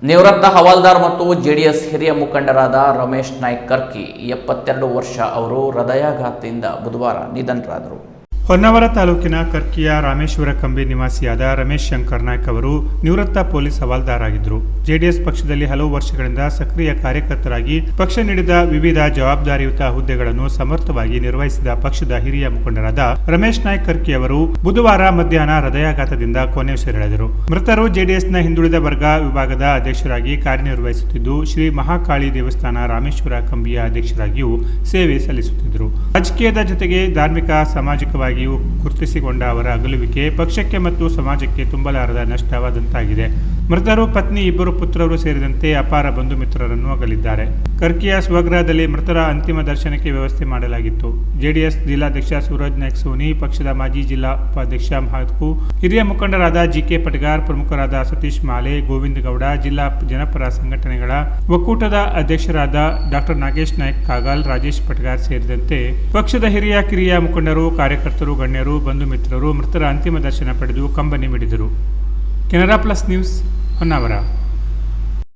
ನಿವೃತ್ತ ಹವಾಲ್ದಾರ್ ಮತ್ತು ಜೆಡಿಎಸ್ ಹಿರಿಯ ಮುಖಂಡರಾದ ರಮೇಶ್ ನಾಯ್ಕ್ ಕರ್ಕಿ 72 ವರ್ಷ ಅವರು ಹೃದಯಾಘಾತದಿಂದ ಬುಧವಾರ ನಿಧನರಾದರು. ಹೊನ್ನಾವರ ತಾಲೂಕಿನ ಕರ್ಕಿಯ ರಾಮೇಶ್ವರ ಕಂಬಿ ನಿವಾಸಿಯಾದ ರಮೇಶ್ ಶಂಕರ್ ನಾಯ್ಕ್ ಅವರು ನಿವೃತ್ತ ಪೊಲೀಸ್ ಹವಾಲ್ದಾರ್ ಆಗಿದ್ದರು. ಜೆಡಿಎಸ್ ಪಕ್ಷದಲ್ಲಿ ಹಲವು ವರ್ಷಗಳಿಂದ ಸಕ್ರಿಯ ಕಾರ್ಯಕರ್ತರಾಗಿ ಪಕ್ಷ ನೀಡಿದ ವಿವಿಧ ಜವಾಬ್ದಾರಿಯುತ ಹುದ್ದೆಗಳನ್ನು ಸಮರ್ಥವಾಗಿ ನಿರ್ವಹಿಸಿದ ಪಕ್ಷದ ಹಿರಿಯ ಮುಖಂಡರಾದ ರಮೇಶ್ ನಾಯ್ಕ್ ಕರ್ಕಿ ಅವರು ಬುಧವಾರ ಮಧ್ಯಾಹ್ನ ಹೃದಯಾಘಾತದಿಂದ ಕೊನೆಯುಸಿರೆಳೆದರು. ಮೃತರು ಜೆಡಿಎಸ್ನ ಹಿಂದುಳಿದ ವರ್ಗ ವಿಭಾಗದ ಅಧ್ಯಕ್ಷರಾಗಿ ಕಾರ್ಯನಿರ್ವಹಿಸುತ್ತಿದ್ದು, ಶ್ರೀ ಮಹಾಕಾಳಿ ದೇವಸ್ಥಾನ ರಾಮೇಶ್ವರ ಕಂಬಿಯ ಅಧ್ಯಕ್ಷರಾಗಿಯೂ ಸೇವೆ ಸಲ್ಲಿಸುತ್ತಿದ್ದರು. ರಾಜಕೀಯದ ಜೊತೆಗೆ ಧಾರ್ಮಿಕ ಸಾಮಾಜಿಕವಾಗಿ ಗುರುತಿಸಿಕೊಂಡ ಅವರ ಅಗಲುವಿಕೆ ಪಕ್ಷಕ್ಕೆ ಮತ್ತು ಸಮಾಜಕ್ಕೆ ತುಂಬಲಾರದ ನಷ್ಟವಾದಂತಾಗಿದೆ. ಮೃತರು ಪತ್ನಿ, 2 ಪುತ್ರರು ಸೇರಿದಂತೆ ಅಪಾರ ಬಂಧು ಮಿತ್ರರನ್ನು ಅಗಲಿದ್ದಾರೆ. ಕರ್ಕಿಯ ಸ್ವಗೃಹದಲ್ಲಿ ಮೃತರ ಅಂತಿಮ ದರ್ಶನಕ್ಕೆ ವ್ಯವಸ್ಥೆ ಮಾಡಲಾಗಿತ್ತು. ಜೆಡಿಎಸ್ ಜಿಲ್ಲಾಧ್ಯಕ್ಷ ಸೂರಜ್ ನಾಯ್ಕ್ ಸೋನಿ, ಪಕ್ಷದ ಮಾಜಿ ಜಿಲ್ಲಾ ಉಪಾಧ್ಯಕ್ಷ ಮಹತ್ಕು, ಹಿರಿಯ ಮುಖಂಡರಾದ ಜಿಕೆ ಪಟಗಾರ್, ಪ್ರಮುಖರಾದ ಸತೀಶ್ ಮಾಲೆ, ಗೋವಿಂದ ಗೌಡ, ಜಿಲ್ಲಾ ಜನಪರ ಸಂಘಟನೆಗಳ ಒಕ್ಕೂಟದ ಅಧ್ಯಕ್ಷರಾದ ಡಾಕ್ಟರ್ ನಾಗೇಶ್ ನಾಯ್ಕ್ ಕಾಗಾಲ್, ರಾಜೇಶ್ ಪಟಗಾರ್ ಸೇರಿದಂತೆ ಪಕ್ಷದ ಹಿರಿಯ ಕಿರಿಯ ಮುಖಂಡರು, ಕಾರ್ಯಕರ್ತರು, ಗಣ್ಯರು, ಬಂಧು ಮಿತ್ರರು ಮೃತರ ಅಂತಿಮ ದರ್ಶನ ಪಡೆದು ಕಂಬನಿ ಮಿಡಿದರು. Canara Plus News, Honnavar.